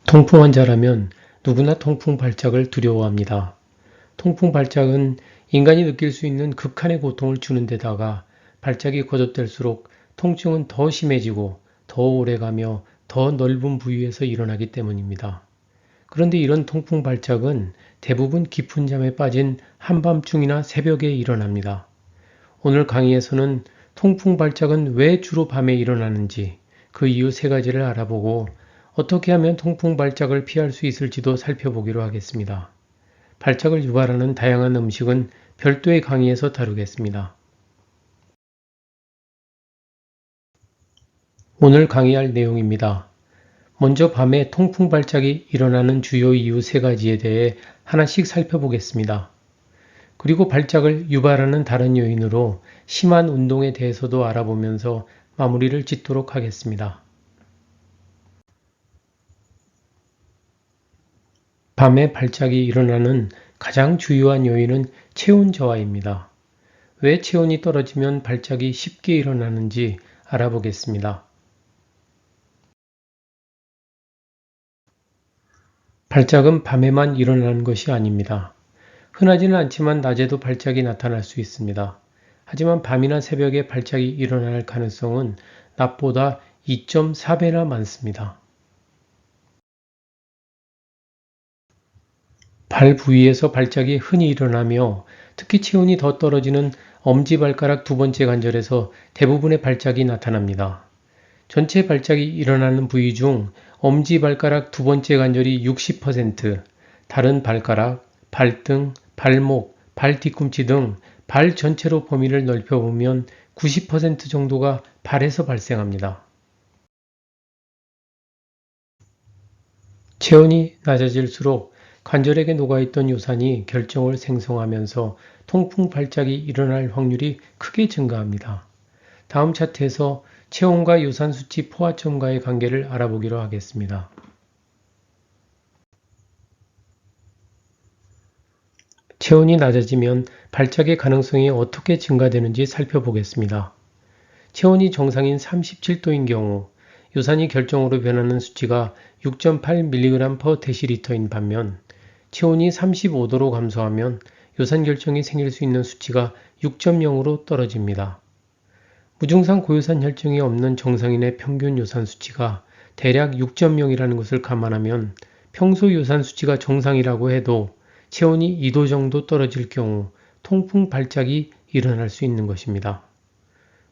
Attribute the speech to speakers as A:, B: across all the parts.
A: 통풍 환자라면 누구나 통풍 발작을 두려워합니다. 통풍 발작은 인간이 느낄 수 있는 극한의 고통을 주는 데다가 발작이 거듭될수록 통증은 더 심해지고 더 오래가며 더 넓은 부위에서 일어나기 때문입니다. 그런데 이런 통풍 발작은 대부분 깊은 잠에 빠진 한밤중이나 새벽에 일어납니다. 오늘 강의에서는 통풍 발작은 왜 주로 밤에 일어나는지, 그 이유 세 가지를 알아보고 어떻게 하면 통풍 발작을 피할 수 있을지도 살펴보기로 하겠습니다. 발작을 유발하는 다양한 음식은 별도의 강의에서 다루겠습니다. 오늘 강의할 내용입니다. 먼저 밤에 통풍 발작이 일어나는 주요 이유 세 가지에 대해 하나씩 살펴보겠습니다. 그리고 발작을 유발하는 다른 요인으로 심한 운동에 대해서도 알아보면서 마무리를 짓도록 하겠습니다. 밤에 발작이 일어나는 가장 주요한 요인은 체온 저하입니다. 왜 체온이 떨어지면 발작이 쉽게 일어나는지 알아보겠습니다. 발작은 밤에만 일어나는 것이 아닙니다. 흔하지는 않지만 낮에도 발작이 나타날 수 있습니다. 하지만 밤이나 새벽에 발작이 일어날 가능성은 낮보다 2.4배나 많습니다. 발 부위에서 발작이 흔히 일어나며 특히 체온이 더 떨어지는 엄지발가락 두 번째 관절에서 대부분의 발작이 나타납니다. 전체 발작이 일어나는 부위 중 엄지발가락 두 번째 관절이 60%, 다른 발가락, 발등, 발목, 발 뒤꿈치 등 발 전체로 범위를 넓혀보면 90% 정도가 발에서 발생합니다. 체온이 낮아질수록 관절에게 녹아있던 요산이 결정을 생성하면서 통풍 발작이 일어날 확률이 크게 증가합니다. 다음 차트에서 체온과 요산 수치 포화점과의 관계를 알아보기로 하겠습니다. 체온이 낮아지면 발작의 가능성이 어떻게 증가되는지 살펴보겠습니다. 체온이 정상인 37도인 경우 요산이 결정으로 변하는 수치가 6.8mg/dl인 반면 체온이 35도로 감소하면 요산 결정이 생길 수 있는 수치가 6.0으로 떨어집니다. 무증상 고요산 혈증이 없는 정상인의 평균 요산 수치가 대략 6.0이라는 것을 감안하면 평소 요산 수치가 정상이라고 해도 체온이 2도 정도 떨어질 경우 통풍 발작이 일어날 수 있는 것입니다.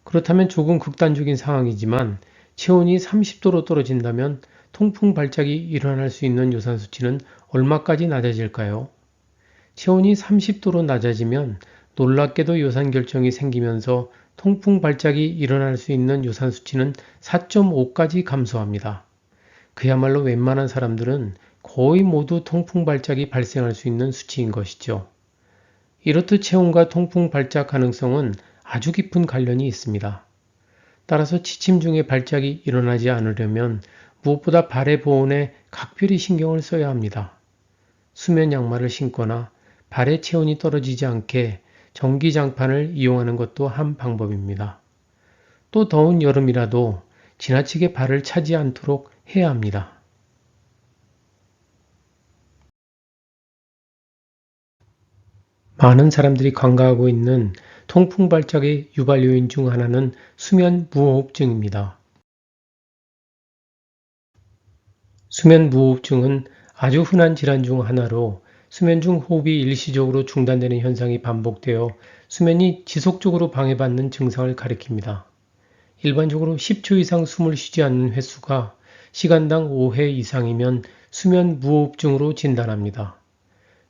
A: 그렇다면 조금 극단적인 상황이지만 체온이 30도로 떨어진다면 통풍 발작이 일어날 수 있는 요산 수치는 얼마까지 낮아질까요? 체온이 30도로 낮아지면 놀랍게도 요산 결정이 생기면서 통풍 발작이 일어날 수 있는 요산 수치는 4.5까지 감소합니다. 그야말로 웬만한 사람들은 거의 모두 통풍 발작이 발생할 수 있는 수치인 것이죠. 이렇듯 체온과 통풍 발작 가능성은 아주 깊은 관련이 있습니다. 따라서 취침 중에 발작이 일어나지 않으려면 무엇보다 발의 보온에 각별히 신경을 써야 합니다. 수면 양말을 신거나 발의 체온이 떨어지지 않게 전기장판을 이용하는 것도 한 방법입니다. 또 더운 여름이라도 지나치게 발을 차지 않도록 해야 합니다. 많은 사람들이 간과하고 있는 통풍 발작의 유발 요인 중 하나는 수면 무호흡증입니다. 수면 무호흡증은 아주 흔한 질환 중 하나로 수면 중 호흡이 일시적으로 중단되는 현상이 반복되어 수면이 지속적으로 방해받는 증상을 가리킵니다. 일반적으로 10초 이상 숨을 쉬지 않는 횟수가 시간당 5회 이상이면 수면 무호흡증으로 진단합니다.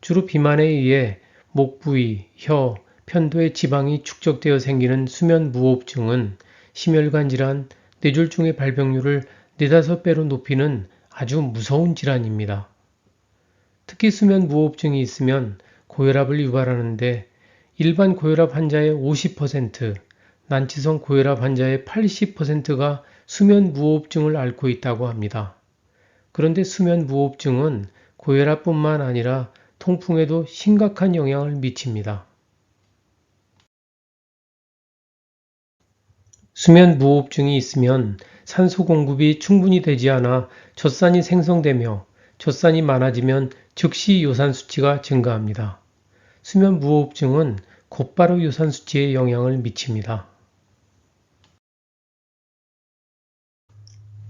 A: 주로 비만에 의해 목 부위, 혀, 편도의 지방이 축적되어 생기는 수면 무호흡증은 심혈관 질환, 뇌졸중의 발병률을 4~5배로 높이는 아주 무서운 질환입니다. 특히 수면 무호흡증이 있으면 고혈압을 유발하는데 일반 고혈압 환자의 50%, 난치성 고혈압 환자의 80%가 수면 무호흡증을 앓고 있다고 합니다. 그런데 수면 무호흡증은 고혈압뿐만 아니라 통풍에도 심각한 영향을 미칩니다. 수면 무호흡증이 있으면 산소 공급이 충분히 되지 않아 젖산이 생성되며 젖산이 많아지면 즉시 요산 수치가 증가합니다. 수면 무호흡증은 곧바로 요산 수치에 영향을 미칩니다.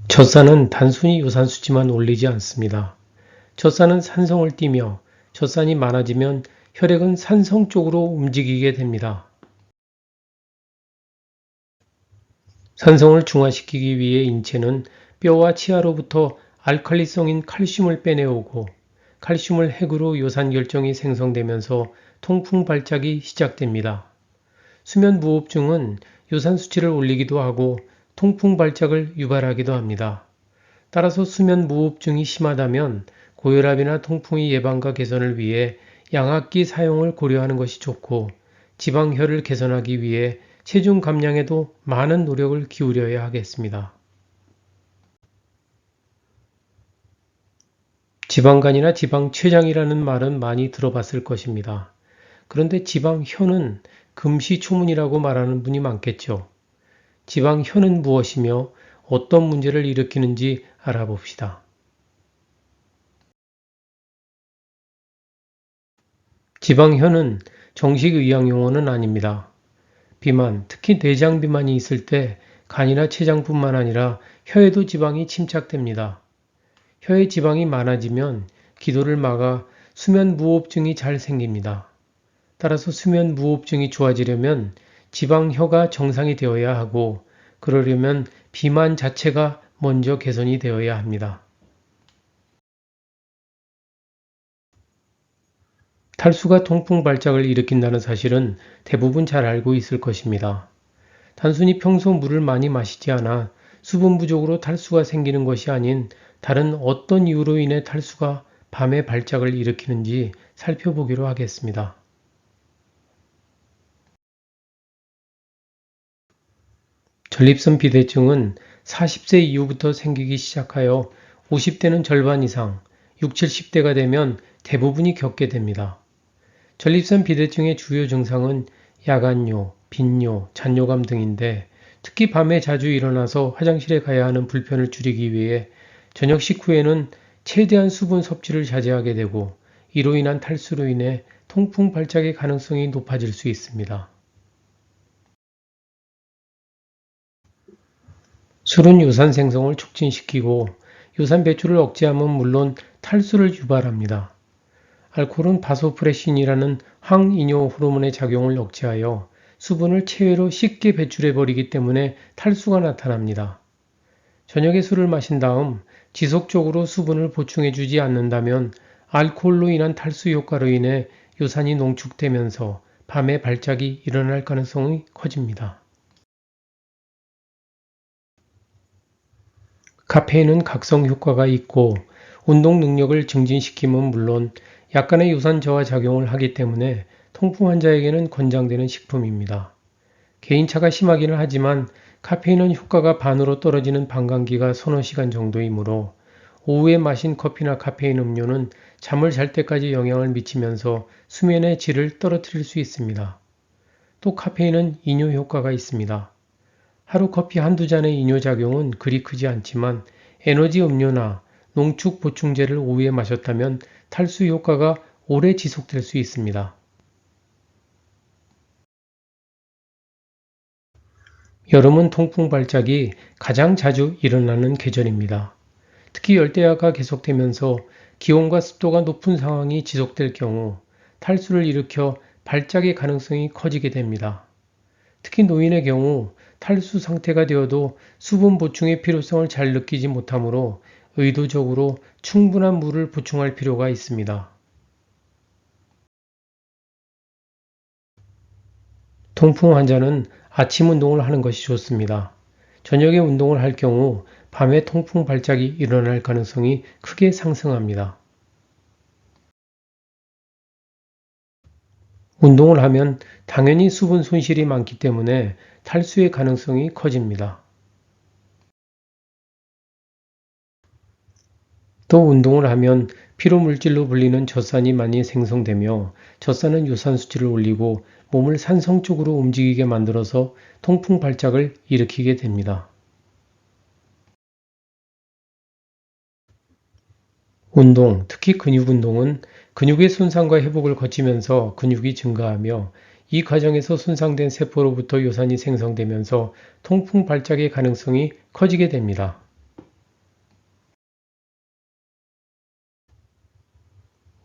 A: 젖산은 단순히 요산 수치만 올리지 않습니다. 젖산은 산성을 띠며 젖산이 많아지면 혈액은 산성 쪽으로 움직이게 됩니다. 산성을 중화시키기 위해 인체는 뼈와 치아로부터 알칼리성인 칼슘을 빼내오고 칼슘을 핵으로 요산결정이 생성되면서 통풍 발작이 시작됩니다. 수면 무호흡증은 요산 수치를 올리기도 하고 통풍 발작을 유발하기도 합니다. 따라서 수면 무호흡증이 심하다면 고혈압이나 통풍의 예방과 개선을 위해 양압기 사용을 고려하는 것이 좋고 지방혈을 개선하기 위해 체중 감량에도 많은 노력을 기울여야 하겠습니다. 지방간이나 지방췌장이라는 말은 많이 들어봤을 것입니다. 그런데 지방혈은 금시초문이라고 말하는 분이 많겠죠. 지방혈은 무엇이며 어떤 문제를 일으키는지 알아봅시다. 지방혈은 정식 의학 용어는 아닙니다. 비만, 특히 내장 비만이 있을 때 간이나 췌장뿐만 아니라 혀에도 지방이 침착됩니다. 혀에 지방이 많아지면 기도를 막아 수면 무호흡증이 잘 생깁니다. 따라서 수면 무호흡증이 좋아지려면 지방혀가 정상이 되어야 하고 그러려면 비만 자체가 먼저 개선이 되어야 합니다. 탈수가 통풍 발작을 일으킨다는 사실은 대부분 잘 알고 있을 것입니다. 단순히 평소 물을 많이 마시지 않아 수분 부족으로 탈수가 생기는 것이 아닌 다른 어떤 이유로 인해 탈수가 밤에 발작을 일으키는지 살펴보기로 하겠습니다. 전립선 비대증은 40세 이후부터 생기기 시작하여 50대는 절반 이상, 60, 70대가 되면 대부분이 겪게 됩니다. 전립선 비대증의 주요 증상은 야간요, 빈뇨, 잔뇨감 등인데 특히 밤에 자주 일어나서 화장실에 가야 하는 불편을 줄이기 위해 저녁 식후에는 최대한 수분 섭취를 자제하게 되고 이로 인한 탈수로 인해 통풍 발작의 가능성이 높아질 수 있습니다. 술은 요산 생성을 촉진시키고 요산 배출을 억제하면 물론 탈수를 유발합니다. 알코올은 바소프레신이라는 항이뇨 호르몬의 작용을 억제하여 수분을 체외로 쉽게 배출해버리기 때문에 탈수가 나타납니다. 저녁에 술을 마신 다음 지속적으로 수분을 보충해주지 않는다면 알코올로 인한 탈수 효과로 인해 요산이 농축되면서 밤에 발작이 일어날 가능성이 커집니다. 카페인은 각성 효과가 있고 운동 능력을 증진시키면 물론 약간의 요산 저하 작용을 하기 때문에 통풍 환자에게는 권장되는 식품입니다. 개인차가 심하기는 하지만 카페인은 효과가 반으로 떨어지는 반감기가 서너 시간 정도이므로 오후에 마신 커피나 카페인 음료는 잠을 잘 때까지 영향을 미치면서 수면의 질을 떨어뜨릴 수 있습니다. 또 카페인은 이뇨 효과가 있습니다. 하루 커피 한두 잔의 이뇨작용은 그리 크지 않지만 에너지 음료나 농축 보충제를 오후에 마셨다면 탈수 효과가 오래 지속될 수 있습니다. 여름은 통풍 발작이 가장 자주 일어나는 계절입니다. 특히 열대야가 계속되면서 기온과 습도가 높은 상황이 지속될 경우 탈수를 일으켜 발작의 가능성이 커지게 됩니다. 특히 노인의 경우 탈수 상태가 되어도 수분 보충의 필요성을 잘 느끼지 못하므로 의도적으로 충분한 물을 보충할 필요가 있습니다. 통풍 환자는 아침 운동을 하는 것이 좋습니다. 저녁에 운동을 할 경우 밤에 통풍 발작이 일어날 가능성이 크게 상승합니다. 운동을 하면 당연히 수분 손실이 많기 때문에 탈수의 가능성이 커집니다. 또 운동을 하면 피로물질로 불리는 젖산이 많이 생성되며 젖산은 요산 수치를 올리고 몸을 산성 쪽으로 움직이게 만들어서 통풍 발작을 일으키게 됩니다. 운동, 특히 근육 운동은 근육의 손상과 회복을 거치면서 근육이 증가하며 이 과정에서 손상된 세포로부터 요산이 생성되면서 통풍 발작의 가능성이 커지게 됩니다.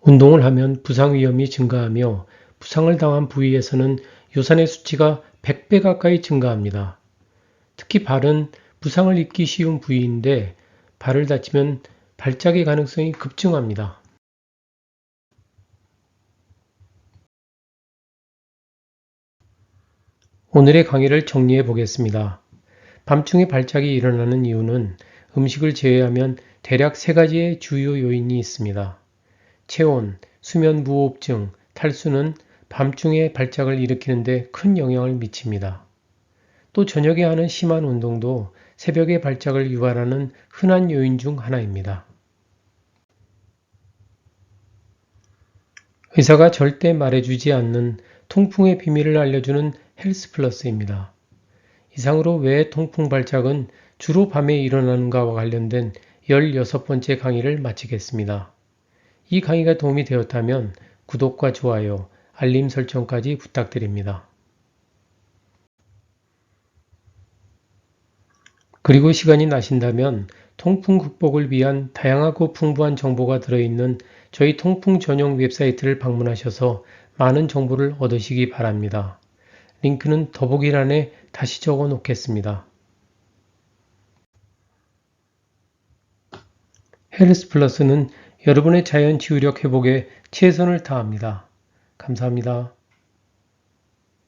A: 운동을 하면 부상 위험이 증가하며 부상을 당한 부위에서는 요산의 수치가 100배 가까이 증가합니다. 특히 발은 부상을 입기 쉬운 부위인데 발을 다치면 발작의 가능성이 급증합니다. 오늘의 강의를 정리해 보겠습니다. 밤중에 발작이 일어나는 이유는 음식을 제외하면 대략 세 가지의 주요 요인이 있습니다. 체온, 수면 무호흡증, 탈수는 밤중에 발작을 일으키는데 큰 영향을 미칩니다. 또 저녁에 하는 심한 운동도 새벽에 발작을 유발하는 흔한 요인 중 하나입니다. 의사가 절대 말해주지 않는 통풍의 비밀을 알려주는 헬스 플러스입니다. 이상으로 왜 통풍 발작은 주로 밤에 일어나는가와 관련된 16번째 강의를 마치겠습니다. 이 강의가 도움이 되었다면 구독과 좋아요, 알림 설정까지 부탁드립니다. 그리고 시간이 나신다면 통풍 극복을 위한 다양하고 풍부한 정보가 들어있는 저희 통풍 전용 웹사이트를 방문하셔서 많은 정보를 얻으시기 바랍니다. 링크는 더보기란에 다시 적어 놓겠습니다. 헬스 플러스는 여러분의 자연 치유력 회복에 최선을 다합니다. 감사합니다.